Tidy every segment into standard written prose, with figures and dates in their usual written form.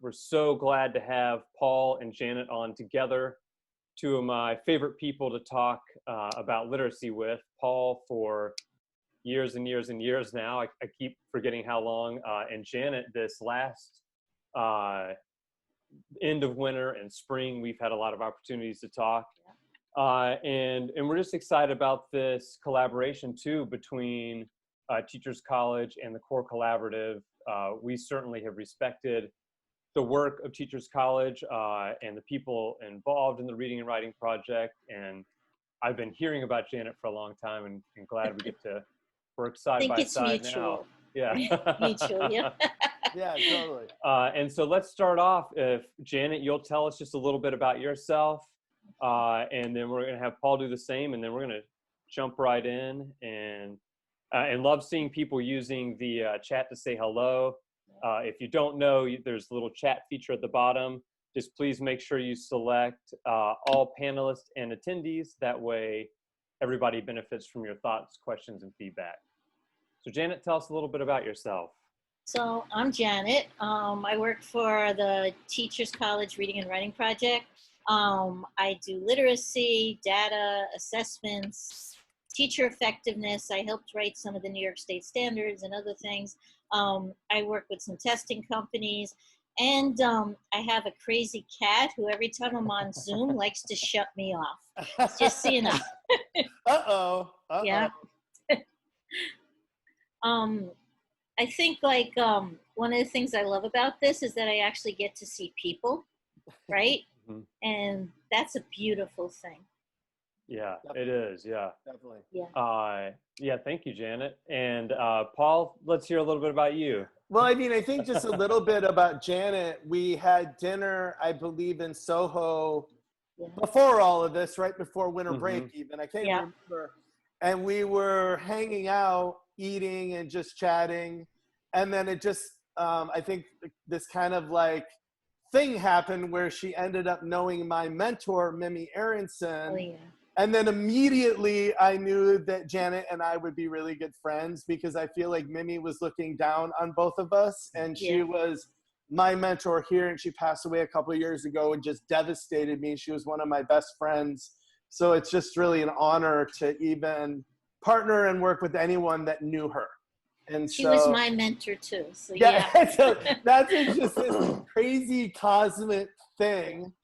We're so glad to have Paul and Janet on together, two of my favorite people to talk about literacy with. Paul for years and years and years now. I keep forgetting how long. And Janet, this last end of winter and spring, we've had a lot of opportunities to talk. And we're just excited about this collaboration too between Teachers College and the Core Collaborative. We certainly have respected the work of Teachers College and the people involved in the Reading and Writing Project. And I've been hearing about Janet for a long time and glad we get to work side by side now. Yeah. Mutual, yeah. Yeah, totally. And so let's start off. If Janet, you'll tell us just a little bit about yourself, and then we're going to have Paul do the same, and then we're going to jump right in. And love seeing people using the chat to say hello. If you don't know, there's a little chat feature at the bottom. Just please make sure you select all panelists and attendees. That way, everybody benefits from your thoughts, questions, and feedback. So Janet, tell us a little bit about yourself. So I'm Janet. I work for the Teachers College Reading and Writing Project. I do literacy, data, assessments, teacher effectiveness. I helped write some of the New York State standards and other things. I work with some testing companies. And I have a crazy cat who every time I'm on Zoom likes to shut me off. Just so you know. Uh-oh. Yeah. I think like one of the things I love about this is that I actually get to see people, right? Mm-hmm. And that's a beautiful thing. Yeah, it is. Yeah. Definitely. Yeah. Yeah. Thank you, Janet. And Paul, let's hear a little bit about you. Well, I mean, I think just a little bit about Janet. We had dinner, I believe, in Soho before all of this, right before winter break even. I can't remember. And we were hanging out, eating and just chatting. And then it just, I think this kind of like thing happened where she ended up knowing my mentor, Mimi Aronson. Oh, yeah. And then immediately I knew that Janet and I would be really good friends because I feel like Mimi was looking down on both of us. And she was my mentor here, and she passed away a couple of years ago and just devastated me. She was one of my best friends. So it's just really an honor to even partner and work with anyone that knew her. And she was my mentor too. So so that's just this crazy cosmic thing.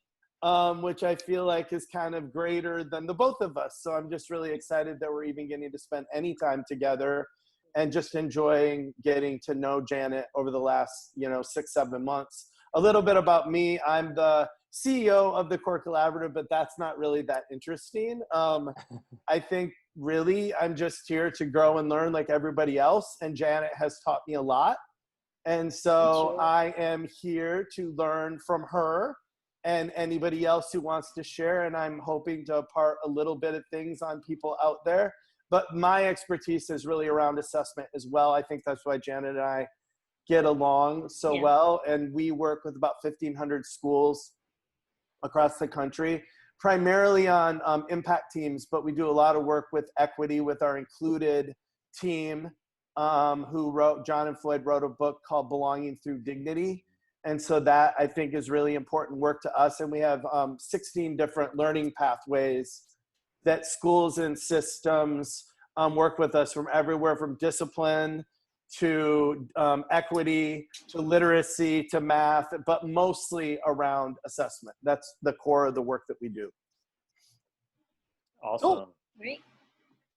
Which I feel like is kind of greater than the both of us. So I'm just really excited that we're even getting to spend any time together and just enjoying getting to know Janet over the last, 6-7 months. A little bit about me. I'm the CEO of the Core Collaborative, but that's not really that interesting. I think really I'm just here to grow and learn like everybody else. And Janet has taught me a lot. And so I am here to learn from her and anybody else who wants to share. And I'm hoping to impart a little bit of things on people out there. But my expertise is really around assessment as well. I think that's why Janet and I get along so well. And we work with about 1,500 schools across the country, primarily on impact teams. But we do a lot of work with equity with our included team, John and Floyd wrote a book called Belonging Through Dignity. And so that, I think, is really important work to us. And we have 16 different learning pathways that schools and systems work with us from everywhere from discipline to equity to literacy to math, but mostly around assessment. That's the core of the work that we do. Awesome. Cool. Great.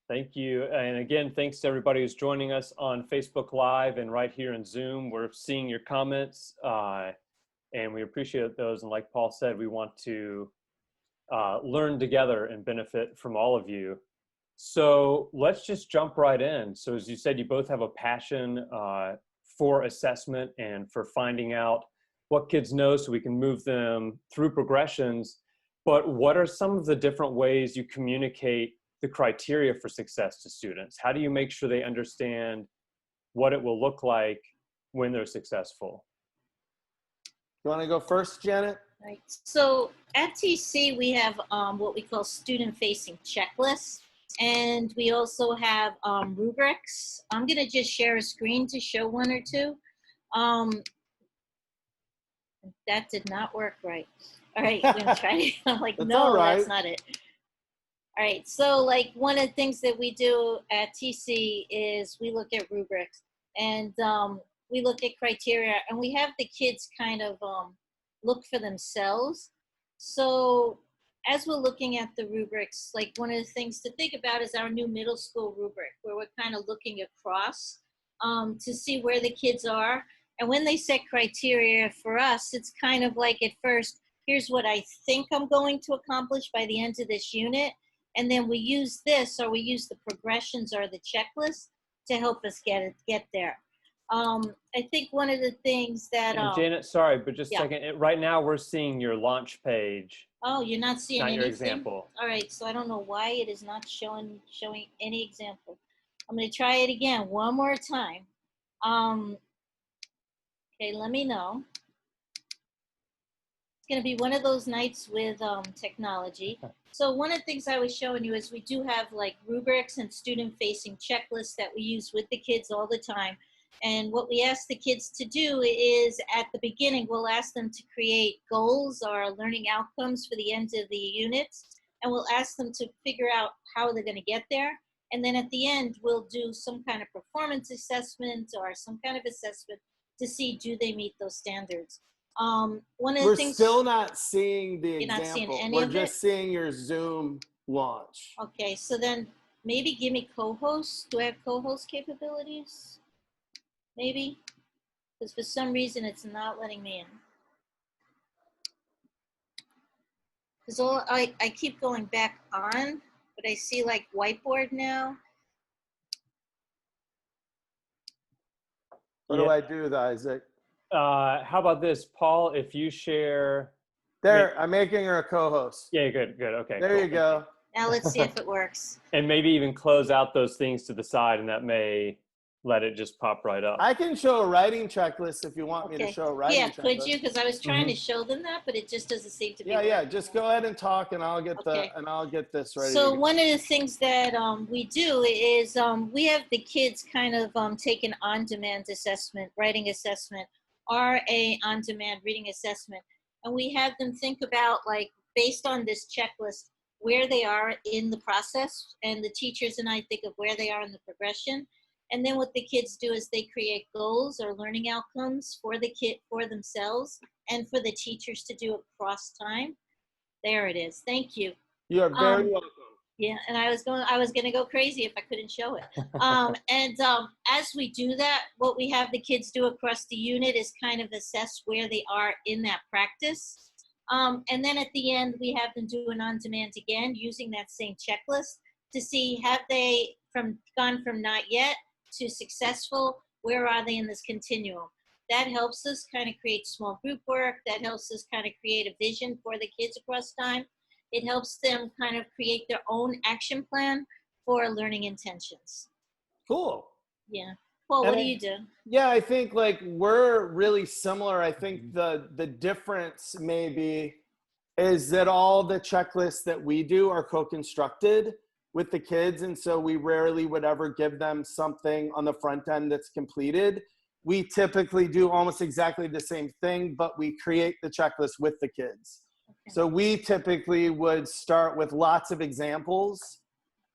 Thank you. And again, thanks to everybody who's joining us on Facebook Live and right here in Zoom. We're seeing your comments and we appreciate those. And like Paul said, we want to learn together and benefit from all of you. So let's just jump right in. So as you said, you both have a passion for assessment and for finding out what kids know so we can move them through progressions. But what are some of the different ways you communicate the criteria for success to students? How do you make sure they understand what it will look like when they're successful? You want to go first, Janet? Right. So at TC, we have what we call student-facing checklists, and we also have rubrics. I'm going to just share a screen to show one or two. That did not work right. All right, I'm gonna try. I'm like, That's no, all right. that's not it. All right, so like one of the things that we do at TC is we look at rubrics and we look at criteria, and we have the kids kind of look for themselves. So as we're looking at the rubrics, like one of the things to think about is our new middle school rubric, where we're kind of looking across to see where the kids are. And when they set criteria for us, it's kind of like at first, here's what I think I'm going to accomplish by the end of this unit. And then we use this, or we use the progressions or the checklist to help us get there. I think one of the things that And Janet, sorry, but just a yeah. second. Right now, we're seeing your launch page, Oh, you're not seeing not anything? your example. All right, so I don't know why it is not showing any example. I'm going to try it again one more time. Okay, let me know. It's going to be one of those nights with technology. So one of the things I was showing you is we do have like rubrics and student-facing checklists that we use with the kids all the time. And what we ask the kids to do is at the beginning, we'll ask them to create goals or learning outcomes for the end of the units. And we'll ask them to figure out how they're going to get there. And then at the end, we'll do some kind of performance assessment or some kind of assessment to see, do they meet those standards? One of the We're things, still not seeing the you're not seeing example. any We're of just it? seeing your Zoom launch. Okay, so then maybe give me co-host. Do I have co-host capabilities? Maybe, because for some reason it's not letting me in. Because I keep going back on, but I see like whiteboard now. What do I do, Isaac? How about this, Paul? If you share. There, I'm making her a co-host. Yeah, good. Okay. There cool. you go. Now let's see if it works. And maybe even close out those things to the side, and that may let it just pop right up. I can show a writing checklist if you want me to show a writing checklist. Yeah, could you? Because I was trying to show them that, but it just doesn't seem to be. Yeah. Just go ahead and talk, and I'll get this ready. So one of the things that we do is we have the kids kind of take an on-demand assessment, writing assessment, or a on-demand reading assessment, and we have them think about, like, based on this checklist, where they are in the process, and the teachers and I think of where they are in the progression. And then what the kids do is they create goals or learning outcomes for the kid, for themselves, and for the teachers to do across time. There it is. Thank you. You are very welcome. Yeah, and I was gonna go crazy if I couldn't show it. As we do that, what we have the kids do across the unit is kind of assess where they are in that practice. And then at the end, we have them do an on-demand again using that same checklist to see, have they gone from not yet to successful, where are they in this continuum? That helps us kind of create small group work. That helps us kind of create a vision for the kids across time. It helps them kind of create their own action plan for learning intentions. Cool. Yeah. Paul, what do you do? Yeah, I think like we're really similar. I think the difference maybe is that all the checklists that we do are co-constructed with the kids. And so we rarely would ever give them something on the front end that's completed. We typically do almost exactly the same thing, but we create the checklist with the kids. Okay. So we typically would start with lots of examples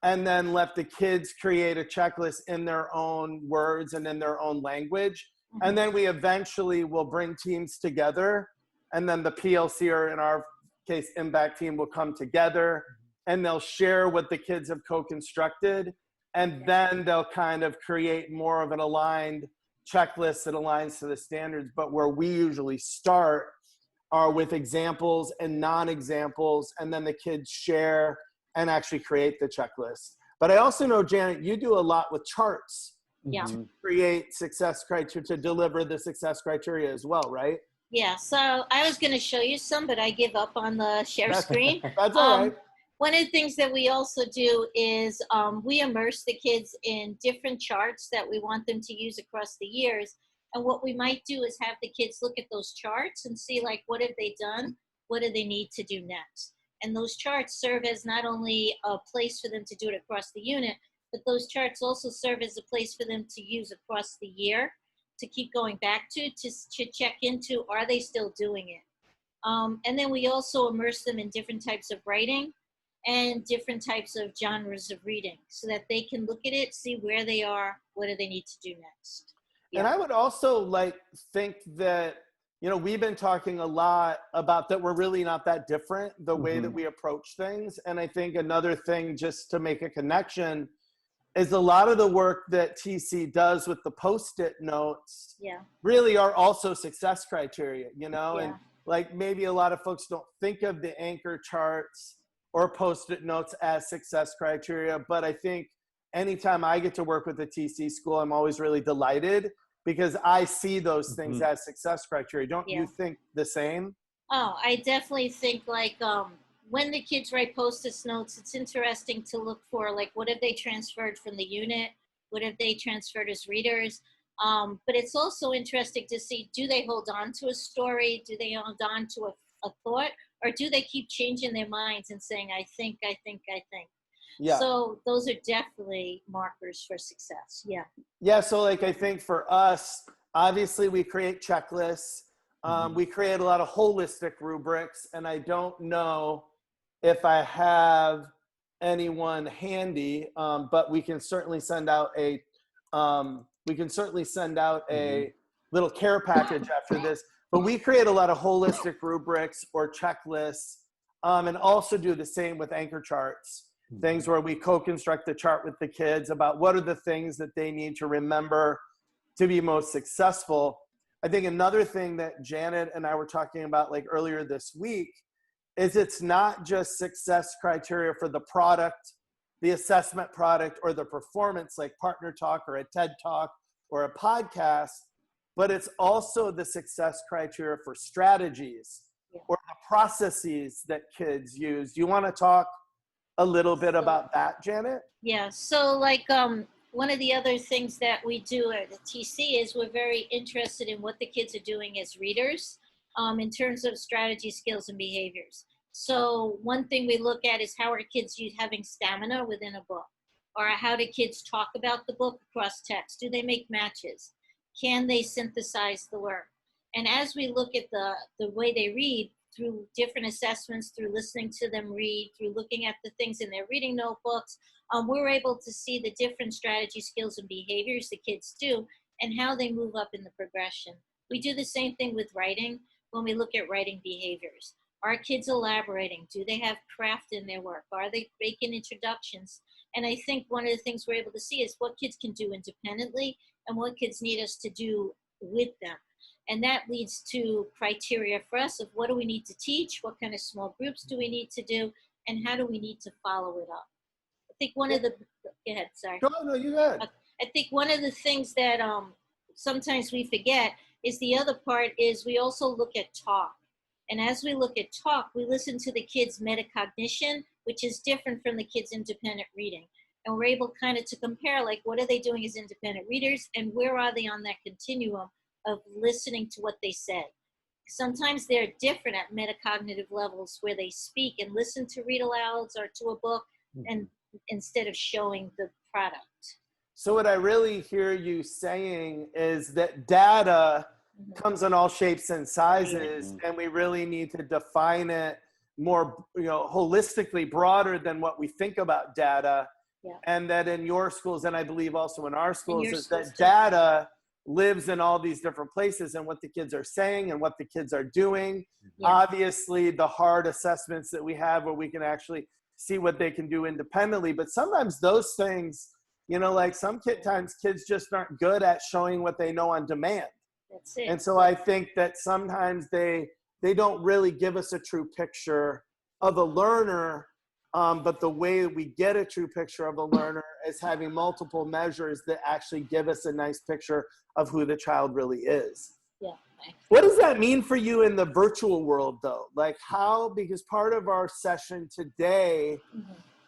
and then let the kids create a checklist in their own words and in their own language. Mm-hmm. And then we eventually will bring teams together, and then the PLC, or in our case, Impact team, will come together and they'll share what the kids have co-constructed. And then they'll kind of create more of an aligned checklist that aligns to the standards. But where we usually start are with examples and non-examples, and then the kids share and actually create the checklist. But I also know, Janet, you do a lot with charts. Yeah. To create success criteria, to deliver the success criteria as well, right? Yeah, so I was going to show you some, but I give up on the share screen. That's all right. One of the things that we also do is we immerse the kids in different charts that we want them to use across the years. And what we might do is have the kids look at those charts and see, like, what have they done? What do they need to do next? And those charts serve as not only a place for them to do it across the unit, but those charts also serve as a place for them to use across the year to keep going back to check into, are they still doing it? And then we also immerse them in different types of writing and different types of genres of reading so that they can look at it, see where they are, what do they need to do next. Yeah. And I would also like think that, you know, we've been talking a lot about that we're really not that different, the way that we approach things. And I think another thing, just to make a connection, is a lot of the work that TC does with the Post-it notes really are also success criteria, you know? And like maybe a lot of folks don't think of the anchor charts or Post-it notes as success criteria, but I think anytime I get to work with the TC school, I'm always really delighted because I see those things as success criteria. Don't you think the same? Oh, I definitely think like when the kids write Post-it notes, it's interesting to look for like what have they transferred from the unit, what have they transferred as readers. But it's also interesting to see, do they hold on to a story? Do they hold on to a thought? Or do they keep changing their minds and saying, I think? Yeah. So those are definitely markers for success. Yeah. Yeah. So like, I think for us, obviously we create checklists. We create a lot of holistic rubrics, and I don't know if I have anyone handy, but we can certainly send out a little care package after this. But we create a lot of holistic rubrics or checklists, and also do the same with anchor charts, things where we co-construct the chart with the kids about what are the things that they need to remember to be most successful. I think another thing that Janet and I were talking about like earlier this week is it's not just success criteria for the product, the assessment product, or the performance like Partner Talk or a TED Talk or a podcast, but it's also the success criteria for strategies or the processes that kids use. Do you want to talk a little bit about that, Janet? Yeah, so like one of the other things that we do at the TC is we're very interested in what the kids are doing as readers in terms of strategy, skills, and behaviors. So one thing we look at is how are kids having stamina within a book? Or how do kids talk about the book across text? Do they make matches? Can they synthesize the work? And as we look at the way they read through different assessments, through listening to them read, through looking at the things in their reading notebooks, we're able to see the different strategy, skills, and behaviors the kids do and how they move up in the progression. We do the same thing with writing when we look at writing behaviors. Are kids elaborating? Do they have craft in their work? Are they making introductions? And I think one of the things we're able to see is what kids can do independently and what kids need us to do with them. And that leads to criteria for us of what do we need to teach, what kind of small groups do we need to do, and how do we need to follow it up. I think one of the, go ahead, sorry. No, you go ahead. I think one of the things that sometimes we forget is the other part is we also look at talk. And as we look at talk, we listen to the kids' metacognition, which is different from the kids' independent reading. And we're able kind of to compare, like, what are they doing as independent readers and where are they on that continuum of listening to what they said. Sometimes they're different at metacognitive levels where they speak and listen to read alouds or to a book and instead of showing the product. So what I really hear you saying is that data comes in all shapes and sizes, and we really need to define it more, holistically, broader than what we think about data. And that in your schools, and I believe also in our schools, is that data lives in all these different places and what the kids are saying and what the kids are doing. Obviously, the hard assessments that we have where we can actually see what they can do independently. But sometimes those things, like sometimes kids just aren't good at showing what they know on demand. That's it. And so I think that sometimes they don't really give us a true picture of a learner. But the way that we get a true picture of a learner is having multiple measures that actually give us a nice picture of who the child really is. Yeah. What does that mean for you in the virtual world, though? Like because part of our session today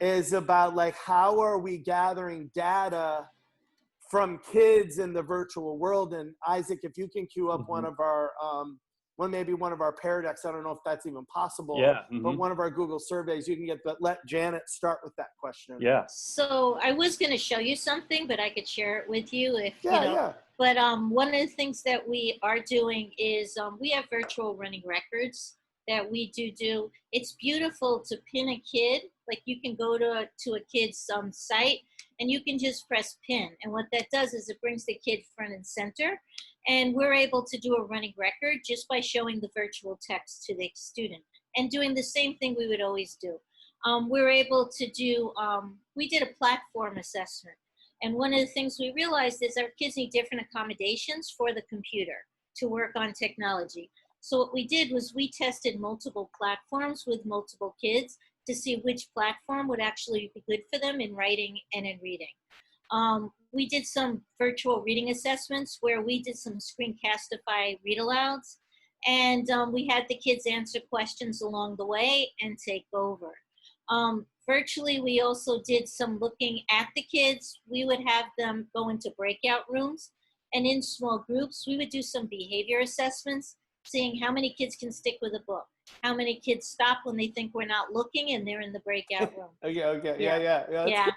is about like, how are we gathering data from kids in the virtual world? And Isaac, if you can cue up one of our maybe one of our pear decks, I don't know if that's even possible, Yeah. but one of our Google surveys, you can get, but let Janet start with that question. Yeah. So I was going to show you something, but I could share it with you if, Yeah, you know. yeah. But one of the things that we are doing is we have virtual running records that we do. It's beautiful to pin a kid. Like you can go to a kid's site and you can just press pin. And what that does is it brings the kid front and center. And we're able to do a running record just by showing the virtual text to the student and doing the same thing we would always do. We're able to do, we did a platform assessment. And one of the things we realized is our kids need different accommodations for the computer to work on technology. So what we did was we tested multiple platforms with multiple kids to see which platform would actually be good for them in writing and in reading. We did some virtual reading assessments where we did some screencastify read alouds, and we had the kids answer questions along the way and take over. Virtually, we also did some looking at the kids. We would have them go into breakout rooms, and in small groups, we would do some behavior assessments, seeing how many kids can stick with a book, how many kids stop when they think we're not looking and they're in the breakout room. Okay. Yeah.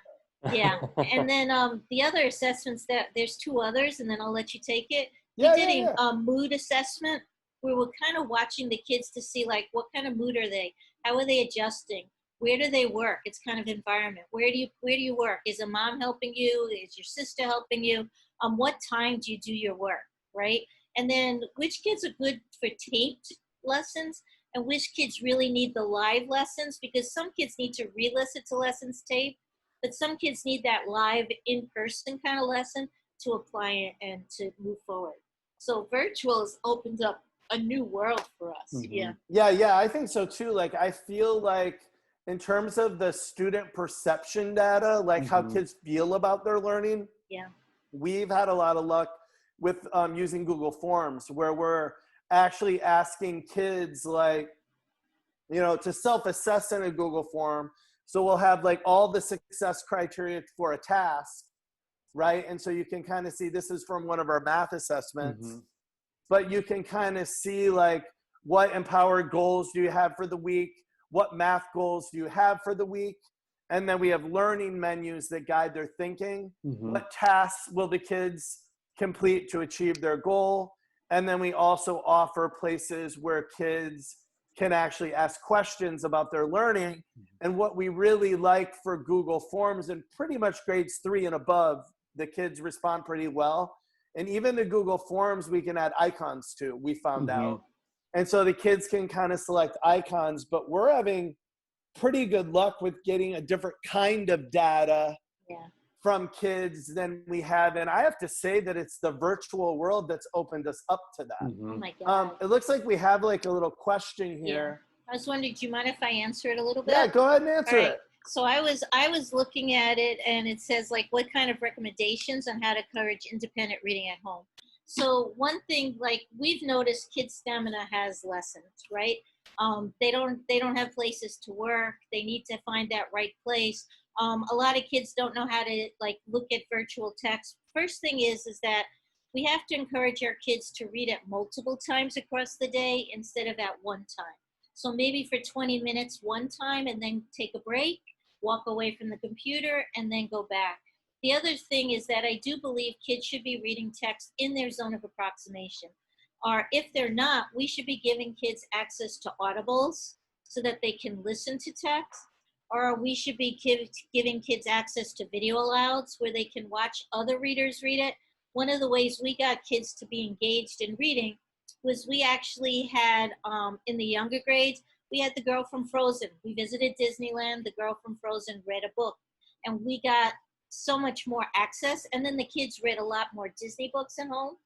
Yeah. And then the other assessments, that there's two others, and then I'll let you take it. Yeah, we did a mood assessment where we're kind of watching the kids to see like what kind of mood are they, how are they adjusting, where do they work? It's kind of environment. Where do you work? Is a mom helping you? Is your sister helping you? What time do you do your work, right? And then which kids are good for taped lessons and which kids really need the live lessons, because some kids need to re-listen to lessons taped, but some kids need that live in-person kind of lesson to apply it and to move forward. So virtual has opened up a new world for us. Mm-hmm. Yeah, I think so too. Like I feel like in terms of the student perception data, like how kids feel about their learning, we've had a lot of luck with using Google Forms, where we're actually asking kids like, you know, to self-assess in a Google form. So we'll have like all the success criteria for a task, right? And so you can kind of see, this is from one of our math assessments, but you can kind of see like what empowered goals do you have for the week? What math goals do you have for the week? And then we have learning menus that guide their thinking. What tasks will the kids complete to achieve their goal? And then we also offer places where kids can actually ask questions about their learning. And what we really like for Google Forms, and pretty much grades 3 and above, the kids respond pretty well. And even the Google Forms, we can add icons to, we found out. And so the kids can kind of select icons, but we're having pretty good luck with getting a different kind of data from kids than we have. And I have to say that it's the virtual world that's opened us up to that. Oh my God. It looks like we have like a little question here. I was wondering, do you mind if I answer it a little bit? Yeah, go ahead and answer it. So I was looking at it, and it says like what kind of recommendations on how to encourage independent reading at home. So one thing, like we've noticed, Kids Stamina has lessons, right? They don't have places to work. They need to find that right place. A lot of kids don't know how to like look at virtual text. First thing is that we have to encourage our kids to read it multiple times across the day instead of at one time. So maybe for 20 minutes one time, and then take a break, walk away from the computer, and then go back. The other thing is that I do believe kids should be reading text in their zone of approximation. Or if they're not, we should be giving kids access to audibles so that they can listen to text. Or we should be giving kids access to video alouds where they can watch other readers read it. One of the ways we got kids to be engaged in reading was we actually had, in the younger grades, we had the girl from Frozen. We visited Disneyland, the girl from Frozen read a book, and we got so much more access. And then the kids read a lot more Disney books at home.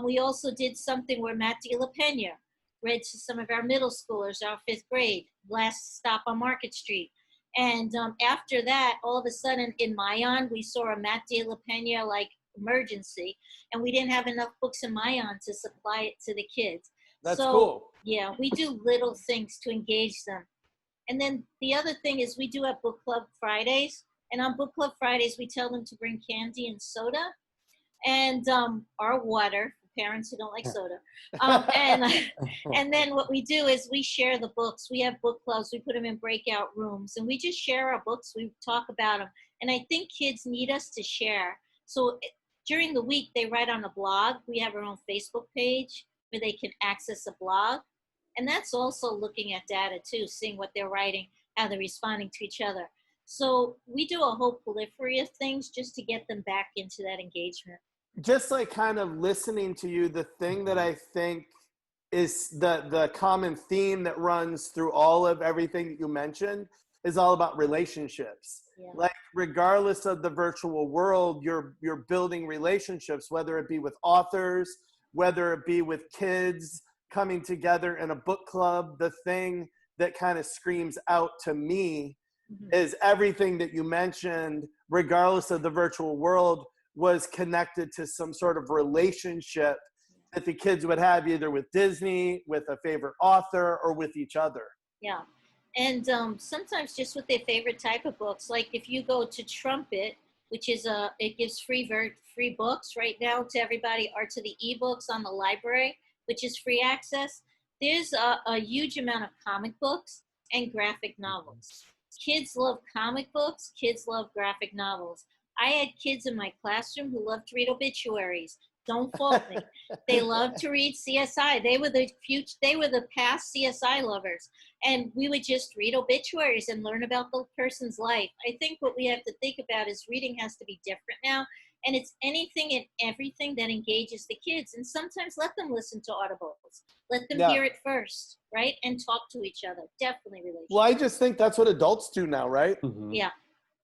We also did something where Matt de la Pena read to some of our middle schoolers, our 5th grade, Last Stop on Market Street. And after that, all of a sudden in Mayan, we saw a Matt de la Pena like emergency, and we didn't have enough books in Mayan to supply it to the kids. That's cool. Yeah, we do little things to engage them. And then the other thing is we do have book club Fridays, and on book club Fridays, we tell them to bring candy and soda and our water, parents who don't like soda. And then what we do is we share the books. We have book clubs. We put them in breakout rooms, and we just share our books. We talk about them. And I think kids need us to share. So during the week, they write on a blog. We have our own Facebook page where they can access a blog. And that's also looking at data too, seeing what they're writing, how they're responding to each other. So we do a whole periphery of things just to get them back into that engagement. Just like kind of listening to you, the thing that I think is the common theme that runs through all of everything that you mentioned is all about relationships. Yeah. Like regardless of the virtual world, you're building relationships, whether it be with authors, whether it be with kids coming together in a book club. The thing that kind of screams out to me is everything that you mentioned, regardless of the virtual world, was connected to some sort of relationship that the kids would have either with Disney, with a favorite author, or with each other. Yeah. And sometimes just with their favorite type of books, like if you go to Trumpet, which is it gives free books right now to everybody, or to the ebooks on the library, which is free access. There's a huge amount of comic books and graphic novels. Kids love comic books. Kids love graphic novels. I had kids in my classroom who loved to read obituaries. Don't fault me. They loved to read CSI. They were the past CSI lovers. And we would just read obituaries and learn about the person's life. I think what we have to think about is reading has to be different now. And it's anything and everything that engages the kids. And sometimes let them listen to audibles. Let them hear it first, right? And talk to each other. Definitely relationships. Well, I just think that's what adults do now, right? Yeah.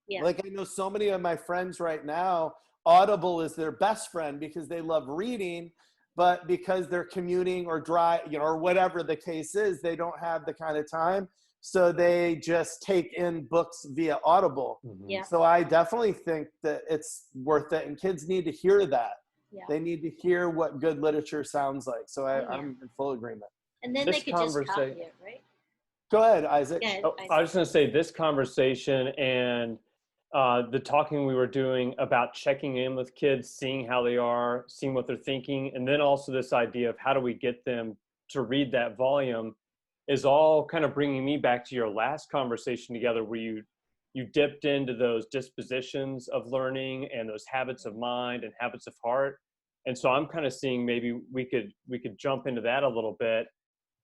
Yeah. Like I know so many of my friends right now, Audible is their best friend because they love reading, but because they're commuting or or whatever the case is, they don't have the kind of time. So they just take in books via Audible. Yeah. So I definitely think that it's worth it. And kids need to hear that. Yeah. They need to hear what good literature sounds like. So I'm in full agreement. And then they could just copy it, right? Go ahead, Isaac. Yeah, I was going to say this conversation and the talking we were doing about checking in with kids, seeing how they are, seeing what they're thinking, and then also this idea of how do we get them to read that volume is all kind of bringing me back to your last conversation together where you dipped into those dispositions of learning and those habits of mind and habits of heart. And so I'm kind of seeing maybe we could jump into that a little bit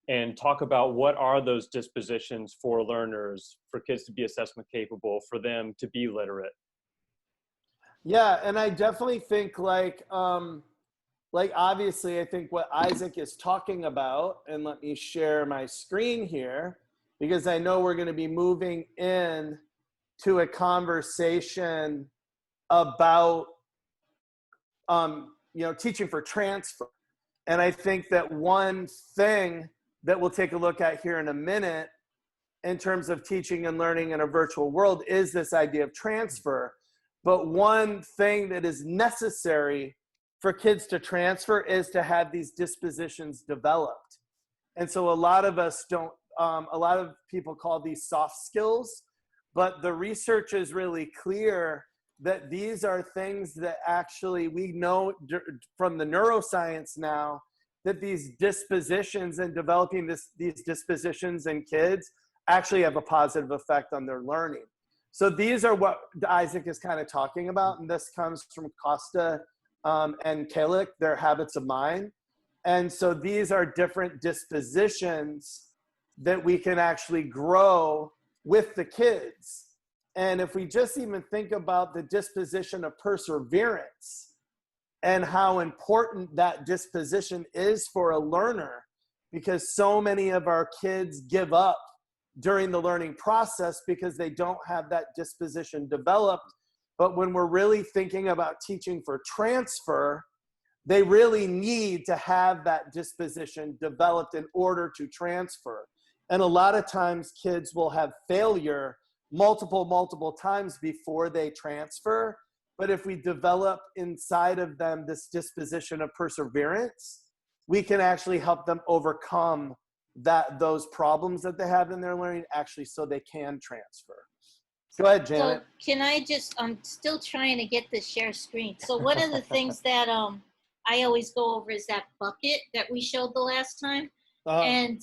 and talk about what are those dispositions for learners, for kids to be assessment capable, for them to be literate. Yeah, and I definitely think like obviously I think what Isaac is talking about, and let me share my screen here because I know we're going to be moving in to a conversation about teaching for transfer. And I think that one thing that we'll take a look at here in a minute in terms of teaching and learning in a virtual world is this idea of transfer. But one thing that is necessary for kids to transfer is to have these dispositions developed. And so a lot of us don't, a lot of people call these soft skills, but the research is really clear that these are things that actually we know from the neuroscience now that these dispositions and developing these dispositions in kids actually have a positive effect on their learning. So these are what Isaac is kind of talking about, and this comes from Costa and Kalick, their habits of mind. And so these are different dispositions that we can actually grow with the kids. And if we just even think about the disposition of perseverance and how important that disposition is for a learner, because so many of our kids give up during the learning process because they don't have that disposition developed. But when we're really thinking about teaching for transfer, they really need to have that disposition developed in order to transfer. And a lot of times kids will have failure multiple times before they transfer. But if we develop inside of them this disposition of perseverance, we can actually help them overcome those problems that they have in their learning actually so they can transfer. Go ahead, Janet. So can I just, I'm still trying to get the share screen. So one of the things that I always go over is that bucket that we showed the last time. And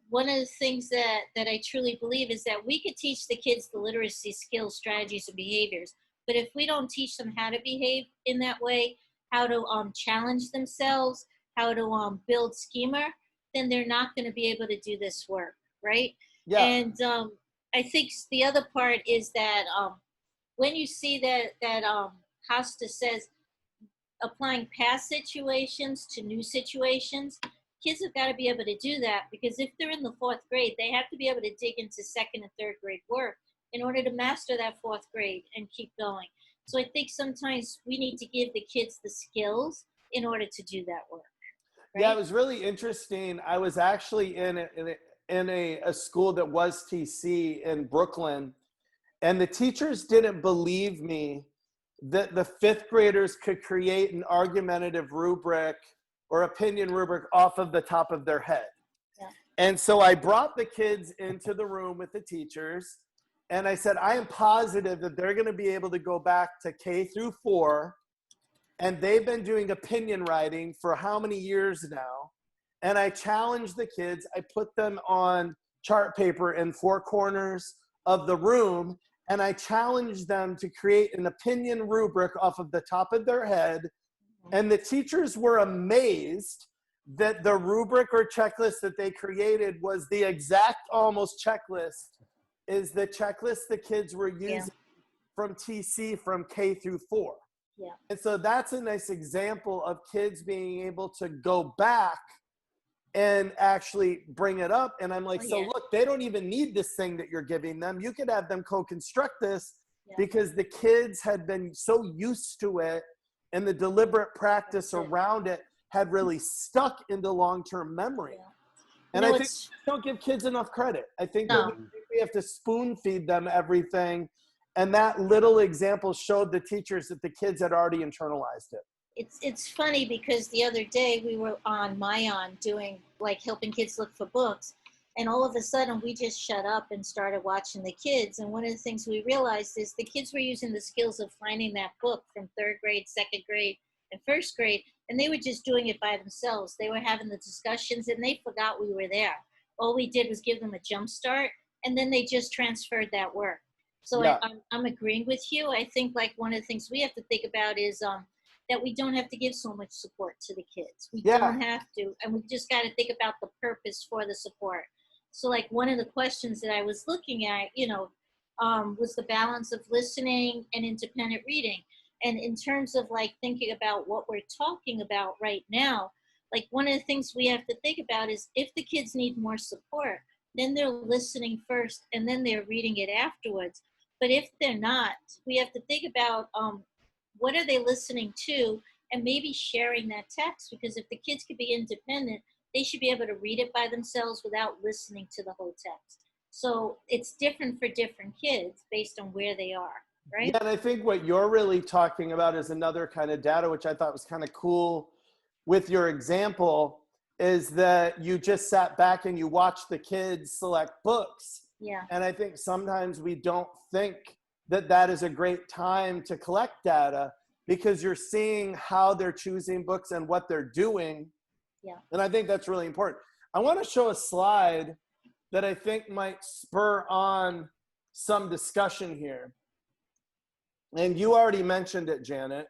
one of the things that I truly believe is that we could teach the kids the literacy skills, strategies, and behaviors. But if we don't teach them how to behave in that way, how to challenge themselves, how to build schema, then they're not going to be able to do this work, right? Yeah. And I think the other part is that when you see that Costa says applying past situations to new situations, kids have got to be able to do that, because if they're in the fourth grade, they have to be able to dig into second and third grade work in order to master that fourth grade and keep going. So I think sometimes we need to give the kids the skills in order to do that work. Right? Yeah, it was really interesting. I was actually in a school that was TC in Brooklyn, and the teachers didn't believe me that the fifth graders could create an argumentative rubric or opinion rubric off of the top of their head. Yeah. And so I brought the kids into the room with the teachers, and I said, I am positive that they're going to be able to go back to K through 4, and they've been doing opinion writing for how many years now? And I challenged the kids. I put them on chart paper in 4 corners of the room, and I challenged them to create an opinion rubric off of the top of their head. And the teachers were amazed that the rubric or checklist that they created was the exact almost checklist is the checklist the kids were using from TC from K through 4. Yeah. And so that's a nice example of kids being able to go back and actually bring it up. And I'm like, look, they don't even need this thing that you're giving them. You could have them co-construct this because the kids had been so used to it, and the deliberate practice around it had really stuck into long-term memory. Yeah. And I think we don't give kids enough credit. I think that we have to spoon feed them everything. And that little example showed the teachers that the kids had already internalized it. It's funny because the other day we were on Mayan doing, like, helping kids look for books. And all of a sudden we just shut up and started watching the kids. And one of the things we realized is the kids were using the skills of finding that book from 3rd grade, 2nd grade, and 1st grade. And they were just doing it by themselves. They were having the discussions and they forgot we were there. All we did was give them a jump start, and then they just transferred that work. So I'm agreeing with you. I think, like, one of the things we have to think about is that we don't have to give so much support to the kids. We don't have to. And we just got to think about the purpose for the support. So, like, one of the questions that I was looking at, was the balance of listening and independent reading. And in terms of, like, thinking about what we're talking about right now, like, one of the things we have to think about is if the kids need more support, then they're listening first and then they're reading it afterwards. But if they're not, we have to think about what are they listening to, and maybe sharing that text, because if the kids could be independent, they should be able to read it by themselves without listening to the whole text. So it's different for different kids based on where they are, right? Yeah, and I think what you're really talking about is another kind of data, which I thought was kind of cool with your example, is that you just sat back and you watched the kids select books. Yeah. And I think sometimes we don't think that that is a great time to collect data, because you're seeing how they're choosing books and what they're doing. Yeah. And I think that's really important. I want to show a slide that I think might spur on some discussion here. And you already mentioned it, Janet.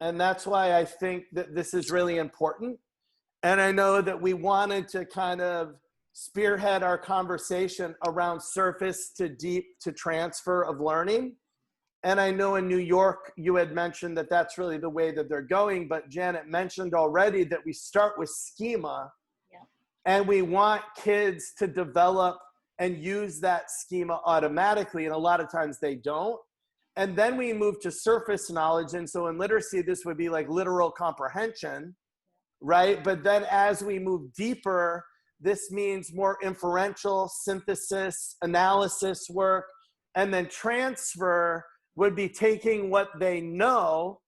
And that's why I think that this is really important. And I know that we wanted to kind of spearhead our conversation around surface to deep to transfer of learning. And I know in New York, you had mentioned that that's really the way that they're going. But Janet mentioned already that we start with schema. Yeah. And we want kids to develop and use that schema automatically. And a lot of times they don't. And then we move to surface knowledge. And so in literacy, this would be like literal comprehension, right? But then as we move deeper, this means more inferential, synthesis, analysis work. And then transfer would be taking what they know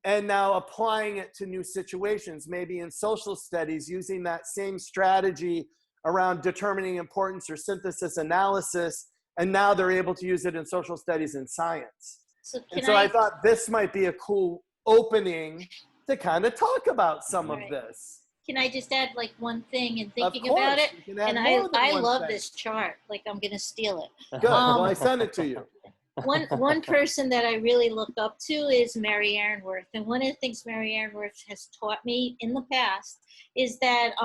and now applying it to new situations, maybe in social studies, using that same strategy around determining importance or synthesis analysis. And now they're able to use it in social studies and science. So I thought this might be a cool opening to kind of talk about some of Right. this. Can I just add like one thing and Of thinking course, about it? you can add And more than I one love thing. this chart. Like I'm gonna steal it. Good. Well, I sent it to you. One person that I really look up to is Mary Aaronworth, and one of the things Mary Aaronworth has taught me in the past is that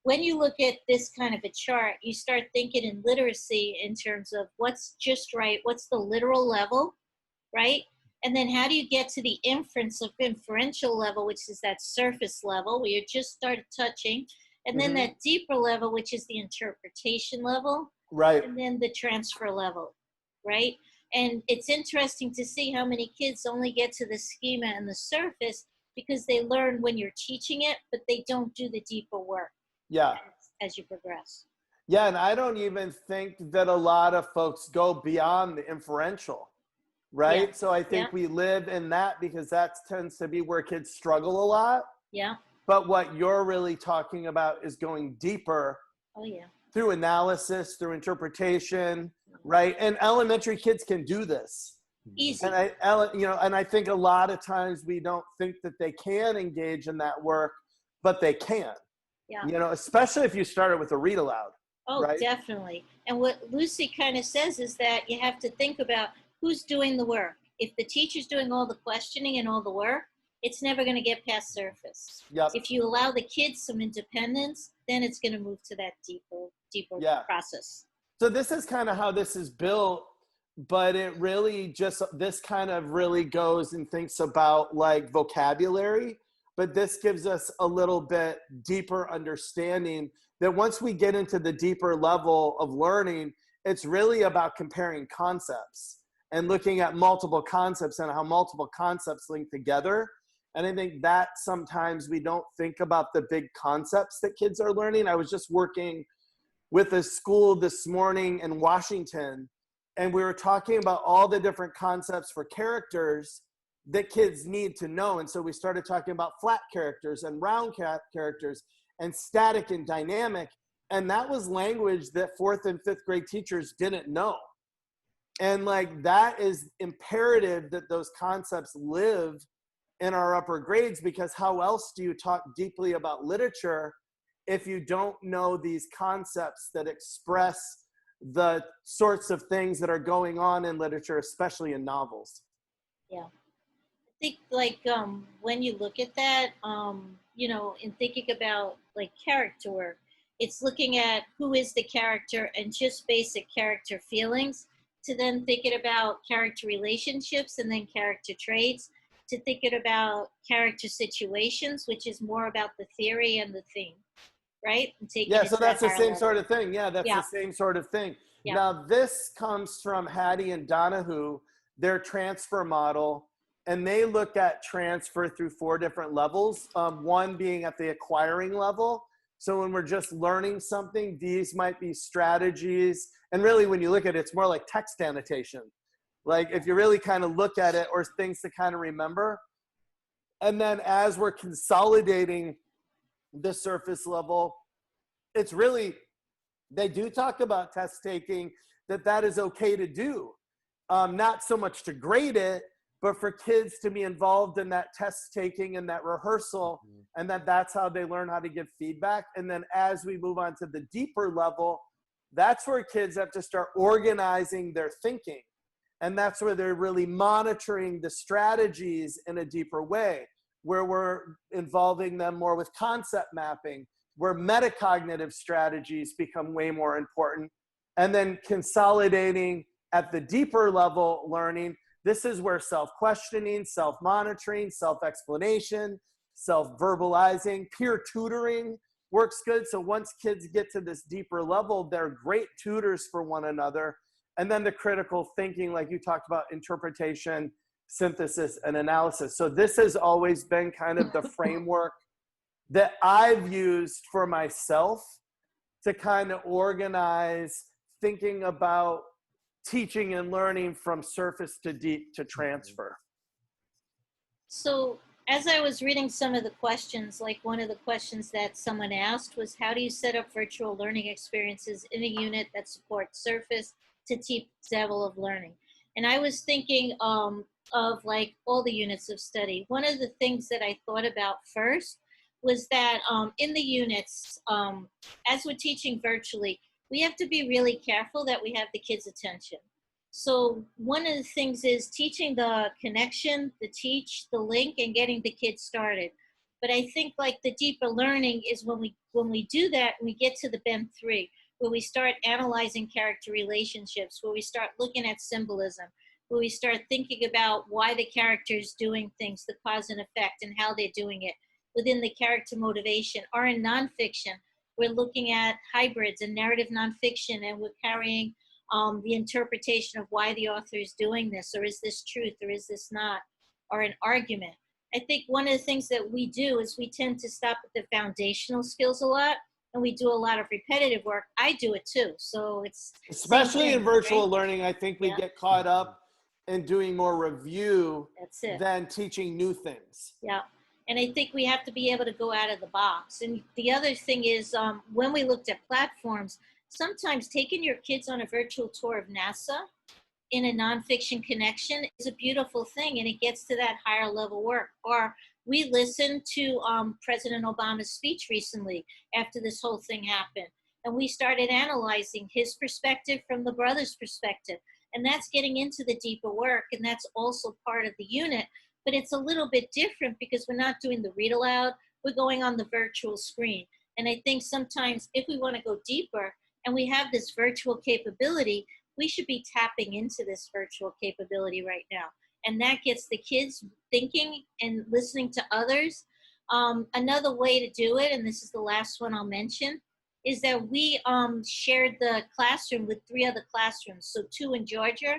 when you look at this kind of a chart, you start thinking in literacy in terms of what's just right, what's the literal level, right? And then how do you get to the inferential level, which is that surface level where you just started touching, and then that deeper level, which is the interpretation level, Right. and then the transfer level, right? And it's interesting to see how many kids only get to the schema and the surface because they learn when you're teaching it, but they don't do the deeper work. Yeah. As you progress. Yeah, and I don't even think that a lot of folks go beyond the inferential, right? Yeah. So I think we live in that because that tends to be where kids struggle a lot. Yeah. But what you're really talking about is going deeper. Oh, yeah. Through analysis, through interpretation, right? And elementary kids can do this. Easy. And I think a lot of times we don't think that they can engage in that work, but they can. Yeah. Especially if you started with a read aloud. Oh, right? Definitely. And what Lucy kind of says is that you have to think about who's doing the work. If the teacher's doing all the questioning and all the work, it's never going to get past surface. Yep. If you allow the kids some independence, then it's going to move to that deeper process. So this is kind of how this is built, but it really this kind of really goes and thinks about like vocabulary, but this gives us a little bit deeper understanding that once we get into the deeper level of learning, it's really about comparing concepts and looking at multiple concepts and how multiple concepts link together. And I think that sometimes we don't think about the big concepts that kids are learning. I was just working with a school this morning in Washington, and we were talking about all the different concepts for characters that kids need to know. And so we started talking about flat characters and round characters and static and dynamic. And that was language that 4th and 5th grade teachers didn't know. And like that is imperative that those concepts live in our upper grades, because how else do you talk deeply about literature if you don't know these concepts that express the sorts of things that are going on in literature, especially in novels? Yeah. I think like when you look at that, in thinking about like character work, it's looking at who is the character and just basic character feelings, to then thinking about character relationships and then character traits, to thinking about character situations, which is more about the theory and the theme, right? And taking so that's the same sort of thing. Yeah, that's the same sort of thing. Yeah. Now, this comes from Hattie and Donahue, their transfer model, and they look at transfer through 4 different levels, one being at the acquiring level. So when we're just learning something, these might be strategies. And really, when you look at it, it's more like text annotation. Like if you really kind of look at it, or things to kind of remember. And then as we're consolidating the surface level, it's really, they do talk about test taking, that is okay to do. Not so much to grade it, but for kids to be involved in that test taking and that rehearsal, and that's how they learn how to give feedback. And then as we move on to the deeper level, that's where kids have to start organizing their thinking. And that's where they're really monitoring the strategies in a deeper way, where we're involving them more with concept mapping, where metacognitive strategies become way more important. And then consolidating at the deeper level learning, this is where self-questioning, self-monitoring, self-explanation, self-verbalizing, peer tutoring works good. So once kids get to this deeper level, they're great tutors for one another. And then the critical thinking, like you talked about, interpretation, synthesis, and analysis. So this has always been kind of the framework that I've used for myself to kind of organize thinking about teaching and learning from surface to deep to transfer. So as I was reading some of the questions, like one of the questions that someone asked was, how do you set up virtual learning experiences in a unit that supports surface to deep level of learning? And I was thinking, of like all the units of study, one of the things that I thought about first was that in the units, as we're teaching virtually, we have to be really careful that we have the kids' attention. So one of the things is teaching the connection, the teach, the link, and getting the kids started. But I think like the deeper learning is when we do that, we get to the BEM 3, where we start analyzing character relationships, where we start looking at symbolism, where we start thinking about why the character is doing things, the cause and effect, and how they're doing it within the character motivation. Or in nonfiction, we're looking at hybrids and narrative nonfiction, and we're carrying the interpretation of why the author is doing this, or is this truth, or is this not, or an argument. I think one of the things that we do is we tend to stop at the foundational skills a lot, and we do a lot of repetitive work. I do it too, so it's especially in virtual right? learning. I think we get caught up in doing more review than teaching new things. Yeah. And I think we have to be able to go out of the box. And the other thing is when we looked at platforms, sometimes taking your kids on a virtual tour of NASA in a nonfiction connection is a beautiful thing, and it gets to that higher level work. Or we listened to President Obama's speech recently after this whole thing happened, and we started analyzing his perspective from the brother's perspective. And that's getting into the deeper work, and that's also part of the unit. But it's a little bit different because we're not doing the read aloud, we're going on the virtual screen. And I think sometimes if we want to go deeper and we have this virtual capability, we should be tapping into this virtual capability right now. And that gets the kids thinking and listening to others. Another way to do it, and this is the last one I'll mention, is that we shared the classroom with 3 other classrooms. So 2 in Georgia,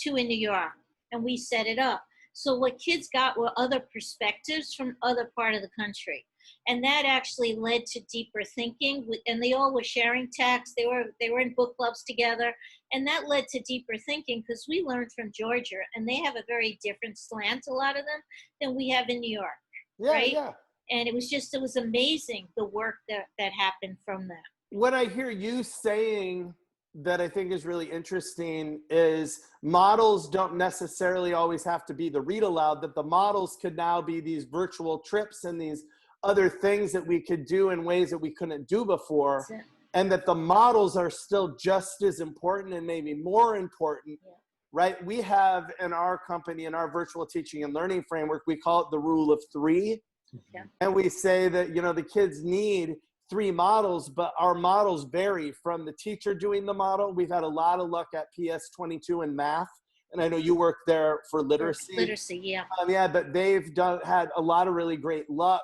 2 in New York, and we set it up. So what kids got were other perspectives from other part of the country. And that actually led to deeper thinking, and they all were sharing texts. They were in book clubs together, and that led to deeper thinking because we learned from Georgia, and they have a very different slant, a lot of them, than we have in New York, right? Yeah. And it was amazing, the work that happened from that. What I hear you saying that I think is really interesting is models don't necessarily always have to be the read aloud, that the models could now be these virtual trips and these other things that we could do in ways that we couldn't do before. And that the models are still just as important and maybe more important, right? We have in our company, in our virtual teaching and learning framework, we call it the rule of 3. And we say that, the kids need 3 models, but our models vary from the teacher doing the model. We've had a lot of luck at PS22 in math. And I know you work there for literacy. Literacy, yeah. Yeah, but they've had a lot of really great luck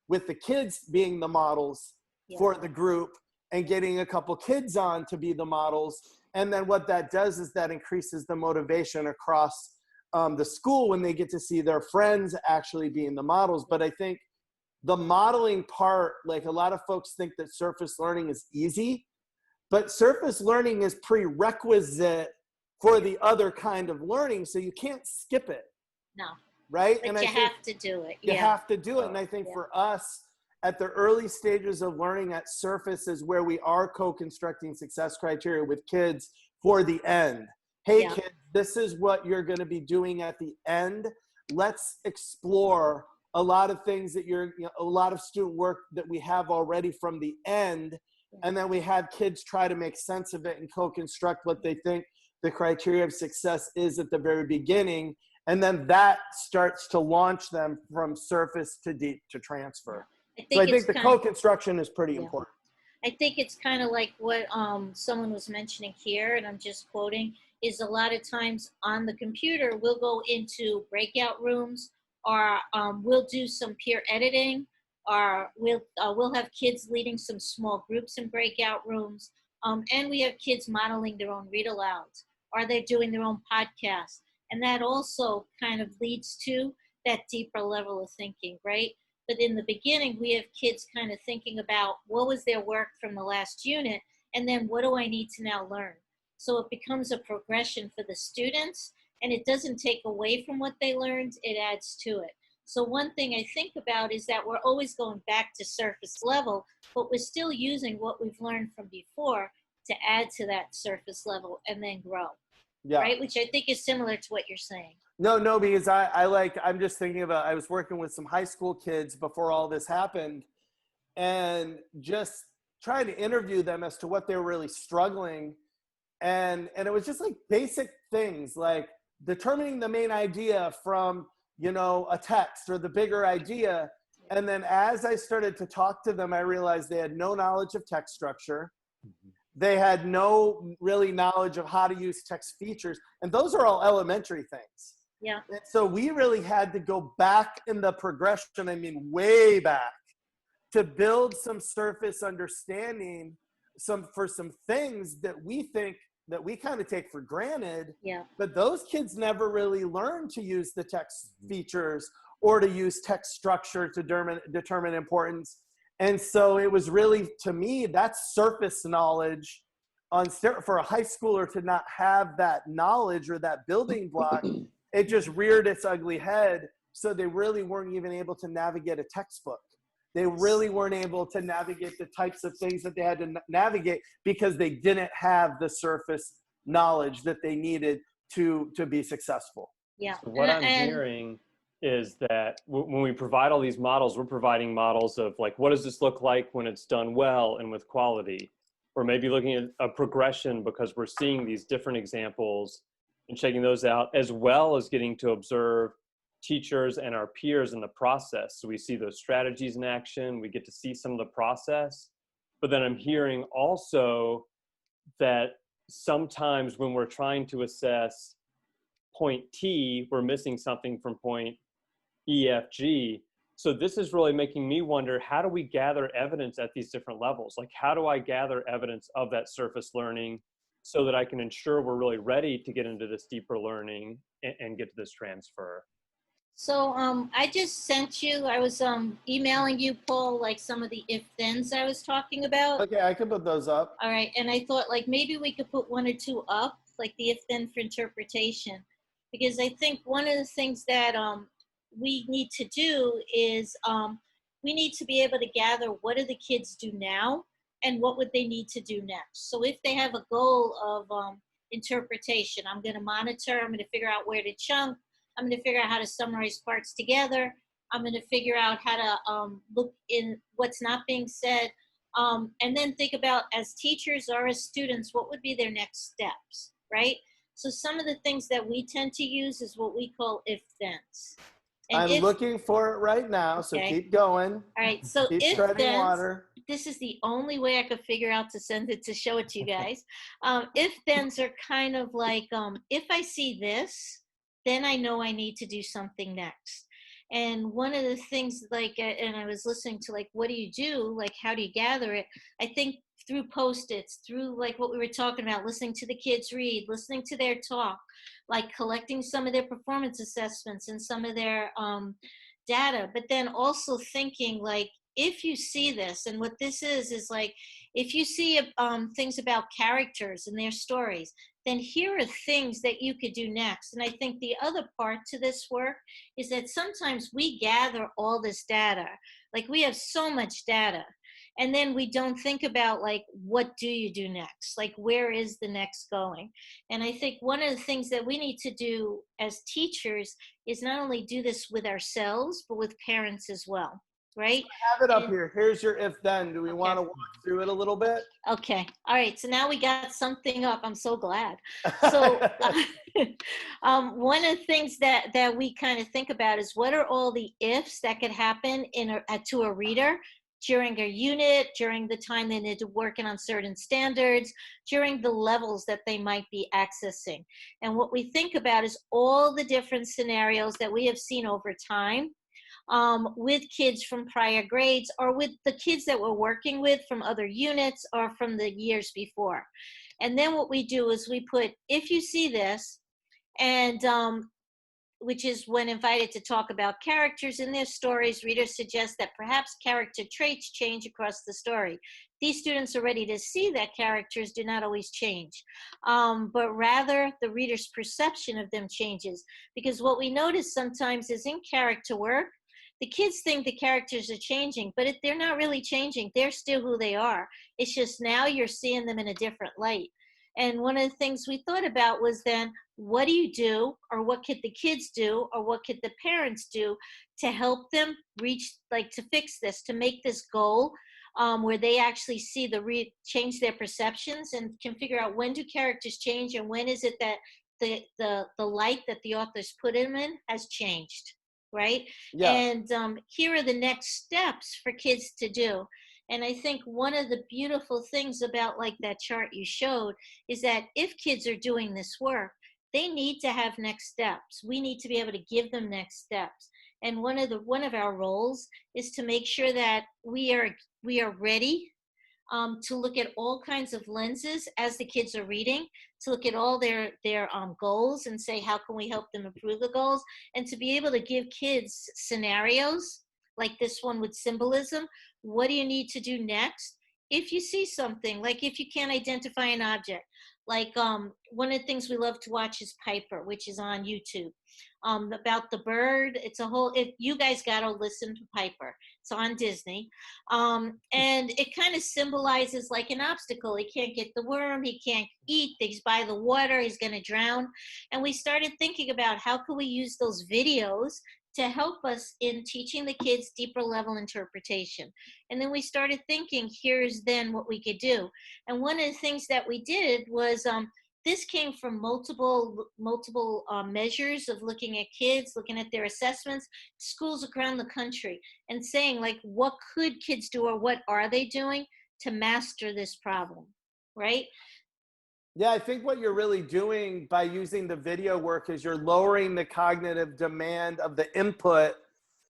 with the kids being the models for the group and getting a couple kids on to be the models. And then what that does is that increases the motivation across the school when they get to see their friends actually being the models. But I think the modeling part, like a lot of folks think that surface learning is easy, but surface learning is prerequisite for the other kind of learning. So you can't skip it. No. Right? But and you have to do it. You have to do it. And I think for us, at the early stages of learning at Surface is where we are co-constructing success criteria with kids for the end. Hey, kids, this is what you're going to be doing at the end. Let's explore a lot of things that a lot of student work that we have already from the end. And then we have kids try to make sense of it and co-construct what they think the criteria of success is at the very beginning. And then that starts to launch them from surface to deep to transfer. I think the co-construction is pretty important. I think it's kind of like what someone was mentioning here, and I'm just quoting, is a lot of times on the computer, we'll go into breakout rooms, or we'll do some peer editing, or we'll have kids leading some small groups in breakout rooms, and we have kids modeling their own read alouds, or they're doing their own podcasts. And that also kind of leads to that deeper level of thinking, right? But in the beginning, we have kids kind of thinking about what was their work from the last unit, and then what do I need to now learn? So it becomes a progression for the students, and it doesn't take away from what they learned, it adds to it. So one thing I think about is that we're always going back to surface level, but we're still using what we've learned from before to add to that surface level and then grow. Right? Which I think is similar to what you're saying. No, because I'm just thinking about, I was working with some high school kids before all this happened, and just trying to interview them as to what they were really struggling. And it was just like basic things like determining the main idea from, a text or the bigger idea. And then as I started to talk to them, I realized they had no knowledge of text structure. They had no really knowledge of how to use text features. And those are all elementary things. Yeah. And so we really had to go back in the progression, way back, to build some surface understanding for some things that we think that we kind of take for granted. Yeah. But those kids never really learned to use the text features or to use text structure to determine importance. And so it was really, to me, that's surface knowledge for a high schooler to not have that knowledge or that building block. It just reared its ugly head. So they really weren't even able to navigate a textbook. They really weren't able to navigate the types of things that they had to navigate because they didn't have the surface knowledge that they needed to be successful. Yeah. So what I'm hearing is that when we provide all these models, we're providing models of like, what does this look like when it's done well and with quality? Or maybe looking at a progression because we're seeing these different examples and checking those out, as well as getting to observe teachers and our peers in the process. So we see those strategies in action, we get to see some of the process. But then I'm hearing also that sometimes when we're trying to assess point T, we're missing something from point E, F, G. So this is really making me wonder, how do we gather evidence at these different levels? Like, how do I gather evidence of that surface learning so that I can ensure we're really ready to get into this deeper learning and get to this transfer? So I just sent you, I was emailing you, Paul, like some of the if-thens I was talking about. Okay, I can put those up. All right, and I thought like maybe we could put one or two up, like the if-then for interpretation. Because I think one of the things that we need to do is we need to be able to gather what do the kids do now and what would they need to do next. So if they have a goal of interpretation, I'm going to monitor, I'm going to figure out where to chunk, I'm going to figure out how to summarize parts together, I'm going to figure out how to look in what's not being said, and then think about as teachers or as students, what would be their next steps, right? So some of the things that we tend to use is what we call if-thens. I'm looking for it right now, so keep going. All right, so keep treading water. This is the only way I could figure out to send it to show it to you guys. If-thens are kind of like, if I see this, then I know I need to do something next. And one of the things like, and I was listening to like, what do you do? Like, how do you gather it? I think through Post-its, through like what we were talking about, listening to the kids read, listening to their talk, like collecting some of their performance assessments and some of their data, but then also thinking like, if you see this, and what this is like, if you see things about characters and their stories, then here are things that you could do next. And I think the other part to this work is that sometimes we gather all this data, like we have so much data, and then we don't think about like, what do you do next? Like, where is the next going? And I think one of the things that we need to do as teachers is not only do this with ourselves, but with parents as well, right? So I have it up here. Here's your if-then. Do we want to walk through it a little bit? Okay. All right. So now we got something up. I'm so glad. So one of the things that we kind of think about is what are all the ifs that could happen to a reader during a unit, during the time they need to working on certain standards, during the levels that they might be accessing. And what we think about is all the different scenarios that we have seen over time with kids from prior grades or with the kids that we're working with from other units or from the years before. And then what we do is we put, if you see this, and which is when invited to talk about characters in their stories, readers suggest that perhaps character traits change across the story. These students are ready to see that characters do not always change, but rather the reader's perception of them changes. Because what we notice sometimes is in character work, the kids think the characters are changing, but they're not really changing. They're still who they are. It's just now you're seeing them in a different light. And one of the things we thought about was then, what do you do, or what could the kids do, or what could the parents do to help them reach, like, to fix this, to make this goal, where they actually see change their perceptions and can figure out when do characters change and when is it that the light that the authors put them in has changed, right? Yeah. And here are the next steps for kids to do. And I think one of the beautiful things about, like, that chart you showed is that if kids are doing this work, they need to have next steps. We need to be able to give them next steps. And one of our roles is to make sure that we are ready to look at all kinds of lenses as the kids are reading, to look at all their goals and say, how can we help them improve the goals? And to be able to give kids scenarios like this one with symbolism. What do you need to do next? If you see something, like if you can't identify an object, like one of the things we love to watch is Piper, which is on YouTube, about the bird. It's a whole, you guys got to listen to Piper. It's on Disney. And it kind of symbolizes like an obstacle. He can't get the worm. He can't eat. He's by the water. He's going to drown. And we started thinking about how can we use those videos to help us in teaching the kids deeper level interpretation. And then we started thinking, here's then what we could do. And one of the things that we did was, this came from multiple measures of looking at kids, looking at their assessments, schools around the country, and saying, like, what could kids do, or what are they doing to master this problem, right? Yeah, I think what you're really doing by using the video work is you're lowering the cognitive demand of the input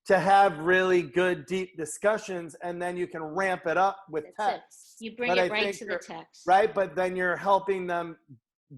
to have really good, deep discussions, and then you can ramp it up with text. You bring it right to the text. Right, but then you're helping them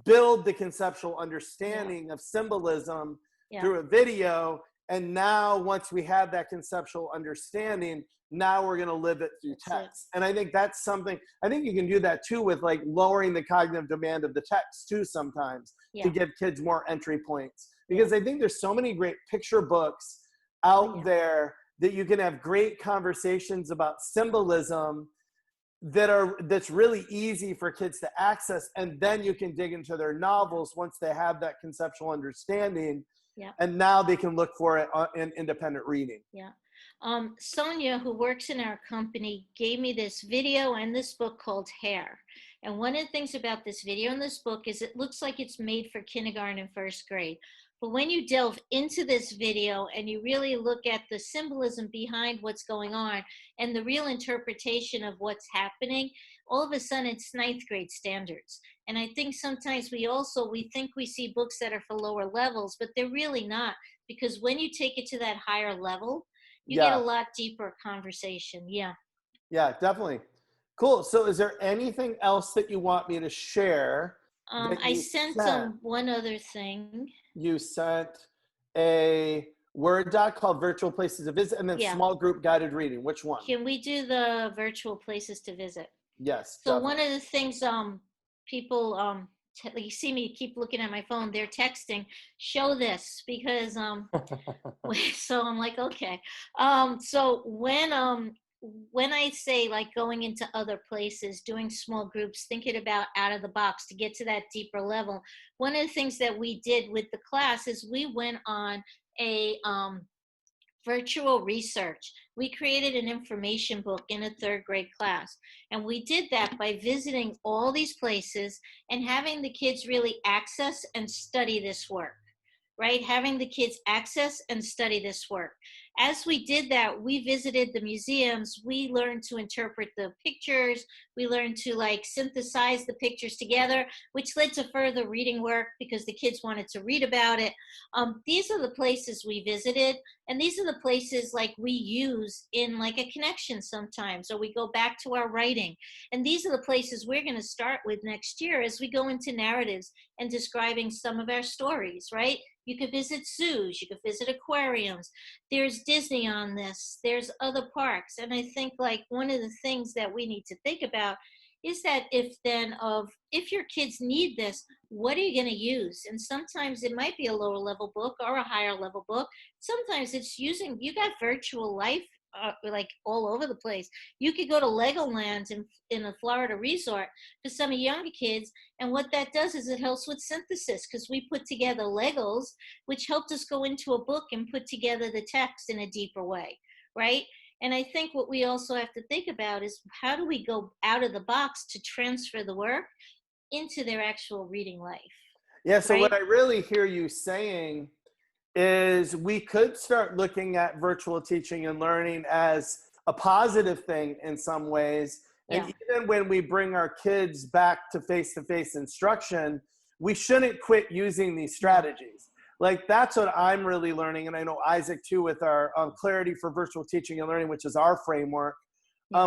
build the conceptual understanding of symbolism through a video. And now once we have that conceptual understanding, now we're going to live it through text. And I think that's something, I think you can do that too with like lowering the cognitive demand of the text too sometimes to give kids more entry points. Because I think there's so many great picture books out there that you can have great conversations about symbolism that's really easy for kids to access. And then you can dig into their novels once they have that conceptual understanding. And now they can look for it in independent reading. Sonia, who works in our company, gave me this video and this book called Hair. And one of the things about this video and this book is it looks like it's made for kindergarten and first grade. But when you delve into this video and you really look at the symbolism behind what's going on and the real interpretation of what's happening, all of a sudden it's ninth grade standards. And I think sometimes we think we see books that are for lower levels, but they're really not, because when you take it to that higher level, you get a lot deeper conversation. Yeah, definitely. Cool. So is there anything else that you want me to share? I sent one other thing. You sent a Word doc called Virtual Places to Visit, and then Small Group Guided Reading. Which one? Can we do the Virtual Places to Visit? Yes. So definitely. One of the things people, you see me keep looking at my phone, they're texting, show this, because so I'm like, okay. So when I say like going into other places, doing small groups, thinking about out of the box to get to that deeper level, one of the things that we did with the class is we went on a virtual research. We created an information book in a third grade class. And we did that by visiting all these places and having the kids really access and study this work, right? Having the kids access and study this work. As we did that, we visited the museums. We learned to interpret the pictures. We learned to like synthesize the pictures together, which led to further reading work because the kids wanted to read about it. These are the places we visited, and these are the places like we use in like a connection sometimes, or we go back to our writing. And these are the places we're going to start with next year as we go into narratives and describing some of our stories, right? You could visit zoos, you could visit aquariums. There's Disney on this, there's other parks. And I think like one of the things that we need to think about is that if your kids need this, what are you going to use? And sometimes it might be a lower level book or a higher level book. Sometimes it's you got virtual life like all over the place. You could go to Legoland in a Florida resort for some of younger kids, and what that does is it helps with synthesis, because we put together Legos, which helped us go into a book and put together the text in a deeper way, right? And I think what we also have to think about is, how do we go out of the box to transfer the work into their actual reading life? Yeah, so right? what I really hear you saying is we could start looking at virtual teaching and learning as a positive thing in some ways. And even when we bring our kids back to face-to-face instruction, we shouldn't quit using these strategies. Like, that's what I'm really learning. And I know Isaac too, with our Clarity for Virtual Teaching and Learning, which is our framework.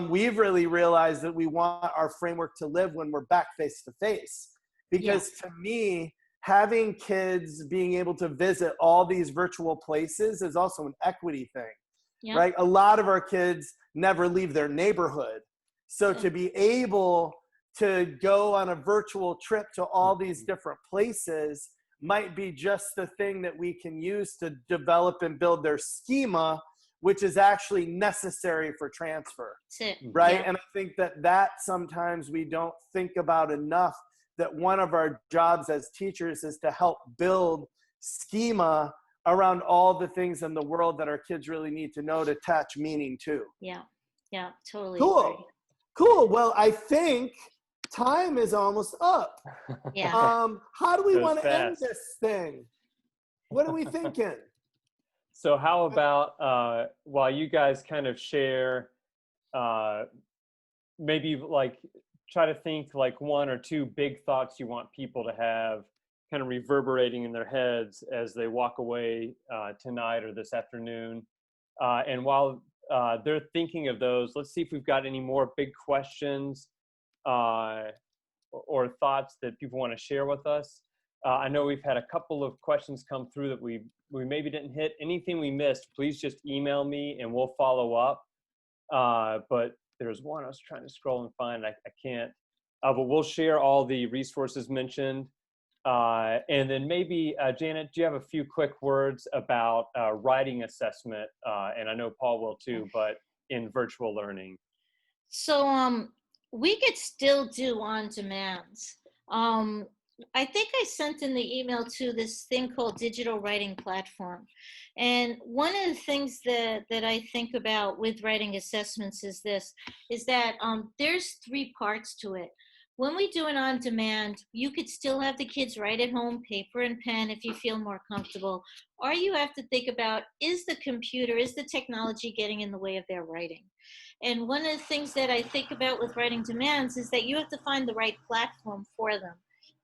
We've really realized that we want our framework to live when we're back face-to-face. Because to me, having kids being able to visit all these virtual places is also an equity thing, right? A lot of our kids never leave their neighborhood. So to be able to go on a virtual trip to all these different places might be just the thing that we can use to develop and build their schema, which is actually necessary for transfer, right? And I think that sometimes we don't think about enough, that one of our jobs as teachers is to help build schema around all the things in the world that our kids really need to know to attach meaning to. Yeah, totally. Cool. Cool. Well, I think time is almost up. How do we want to end this thing? What are we thinking? So how about while you guys kind of share, maybe like try to think like one or two big thoughts you want people to have kind of reverberating in their heads as they walk away tonight or this afternoon. And while they're thinking of those, let's see if we've got any more big questions or thoughts that people want to share with us. I know we've had a couple of questions come through that we maybe didn't hit. Anything we missed, please just email me and we'll follow up. But there's one I was trying to scroll and find. I can't. But we'll share all the resources mentioned. And then maybe, Janet, do you have a few quick words about writing assessment? And I know Paul will too, but in virtual learning. So we could still do on-demands. I think I sent in the email to this thing called Digital Writing Platform. And one of the things that I think about with writing assessments is that there's 3 parts to it. When we do an on-demand, you could still have the kids write at home, paper and pen, if you feel more comfortable. Or you have to think about, is the technology getting in the way of their writing? And one of the things that I think about with writing demands is that you have to find the right platform for them.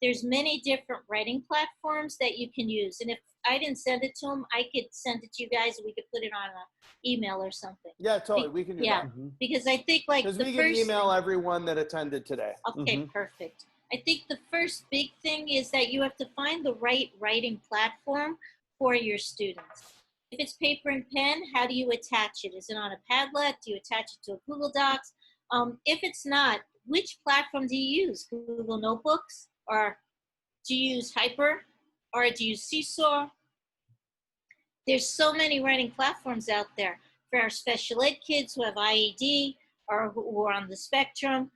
There's many different writing platforms that you can use. And if I didn't send it to them, I could send it to you guys and we could put it on an email or something. Yeah, totally. We can do that. Because I think like because we can email everyone that attended today. Okay, perfect. I think the first big thing is that you have to find the right writing platform for your students. If it's paper and pen, how do you attach it? Is it on a Padlet? Do you attach it to a Google Docs? If it's not, which platform do you use? Google Notebooks? Or do you use Hyper? Or do you use Seesaw? There's so many writing platforms out there for our special ed kids who have IED or who are on the spectrum.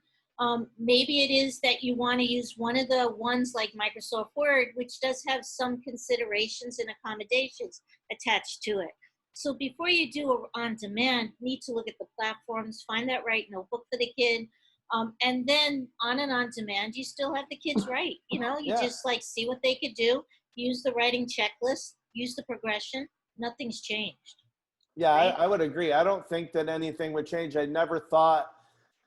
Maybe it is that you want to use one of the ones like Microsoft Word, which does have some considerations and accommodations attached to it. So before you do on-demand, you need to look at the platforms, find that right notebook for the kid. And then on and on-demand, you still have the kids write. You know, you just like see what they could do, use the writing checklist, use the progression. Nothing's changed. Yeah, right? I would agree. I don't think that anything would change. I never thought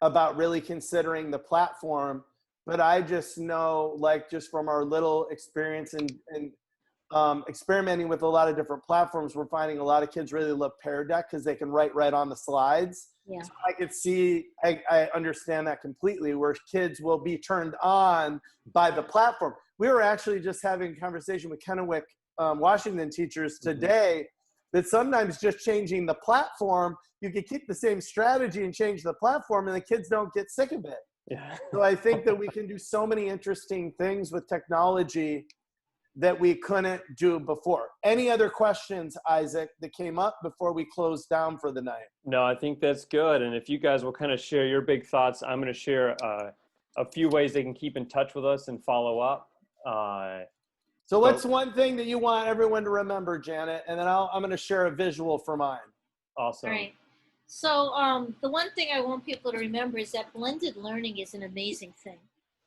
about really considering the platform, but I just know, like, just from our little experience and experimenting with a lot of different platforms, we're finding a lot of kids really love Pear Deck because they can write right on the slides. Yeah. So I could see, I understand that completely, where kids will be turned on by the platform. We were actually just having a conversation with Kennewick, Washington teachers today, that sometimes just changing the platform, you could keep the same strategy and change the platform and the kids don't get sick of it. Yeah. So I think that we can do so many interesting things with technology that we couldn't do before. Any other questions, Isaac, that came up before we close down for the night? No, I think that's good. And if you guys will kind of share your big thoughts, I'm going to share a few ways they can keep in touch with us and follow up. So what's one thing that you want everyone to remember, Janet? And then I'm going to share a visual for mine. Awesome. All right. So the one thing I want people to remember is that blended learning is an amazing thing.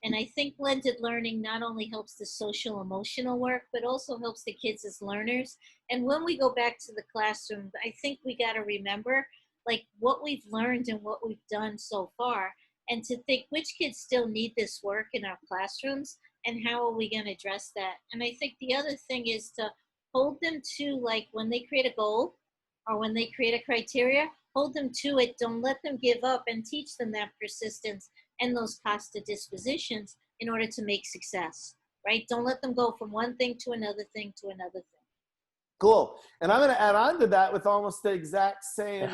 And I think blended learning not only helps the social emotional work, but also helps the kids as learners. And when we go back to the classroom, I think we got to remember like what we've learned and what we've done so far, and to think which kids still need this work in our classrooms and how are we going to address that. And I think the other thing is to hold them to, like, when they create a goal or when they create a criteria, hold them to it. Don't let them give up, and teach them that persistence and those cost of dispositions in order to make success, right? Don't let them go from one thing to another thing to another thing. Cool. And I'm going to add on to that with almost the exact same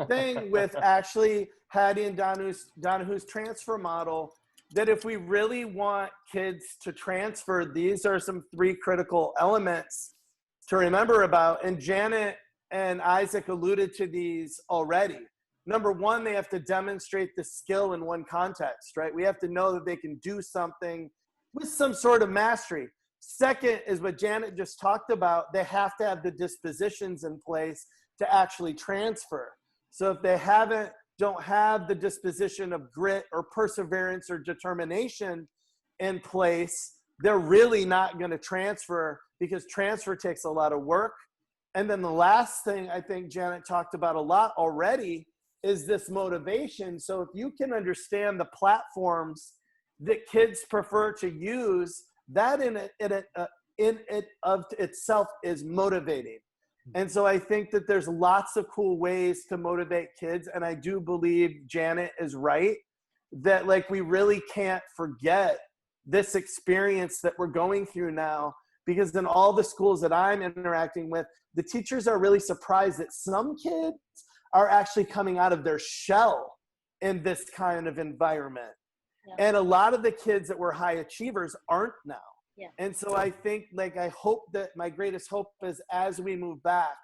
thing with actually Hattie and Donahue's transfer model, that if we really want kids to transfer, these are some 3 critical elements to remember about. And Janet and Isaac alluded to these already. Number 1, they have to demonstrate the skill in one context, right? We have to know that they can do something with some sort of mastery. Second is what Janet just talked about. They have to have the dispositions in place to actually transfer. So if they don't have the disposition of grit or perseverance or determination in place, they're really not going to transfer, because transfer takes a lot of work. And then the last thing I think Janet talked about a lot already is this motivation. So if you can understand the platforms that kids prefer to use, that in it of itself is motivating. And so I think that there's lots of cool ways to motivate kids. And I do believe Janet is right, that like we really can't forget this experience that we're going through now, because in all the schools that I'm interacting with, the teachers are really surprised that some kids are actually coming out of their shell in this kind of environment. Yeah. And a lot of the kids that were high achievers aren't now. Yeah. And so I think, like, I hope that my greatest hope is as we move back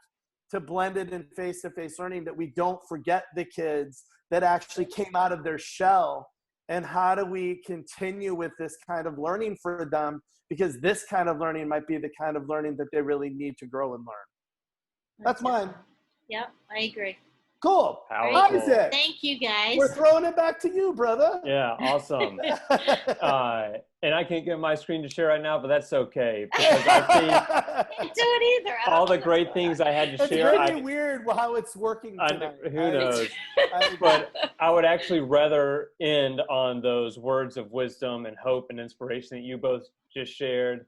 to blended and face-to-face learning, that we don't forget the kids that actually came out of their shell, and how do we continue with this kind of learning for them, because this kind of learning might be the kind of learning that they really need to grow and learn. That's mine. Yep, I agree. Cool. Powerful. Isaac, thank you, guys. we're throwing it back to you, brother. Yeah, awesome. And I can't get my screen to share right now, but that's okay, because I Can't do it either. see all the great things I had to It's share. really weird how it's working tonight. Who knows? But I would actually rather end on those words of wisdom and hope and inspiration that you both just shared.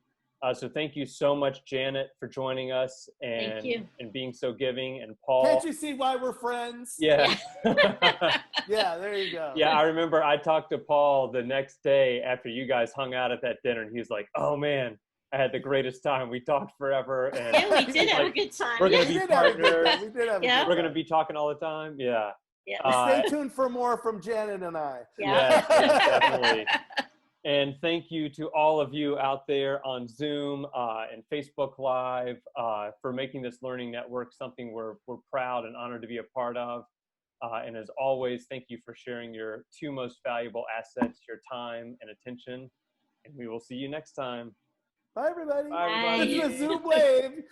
So thank you so much, Janet, for joining us and being so giving. And Paul. Can't you see why we're friends? Yeah. Yeah, there you go. Yeah, I remember I talked to Paul the next day after you guys hung out at that dinner, and he was like, "Oh man, I had the greatest time. We talked forever." And yeah, we did have a good time. We're gonna be partners. We did have Yeah. We're gonna be talking all the time. Yeah. Yeah. Stay tuned for more from Janet and I. Yeah, definitely. And thank you to all of you out there on Zoom and Facebook Live for making this learning network something we're proud and honored to be a part of. And as always, thank you for sharing your 2 most valuable assets, your time and attention. And we will see you next time. Bye, everybody. Bye, everybody. This is a Zoom wave.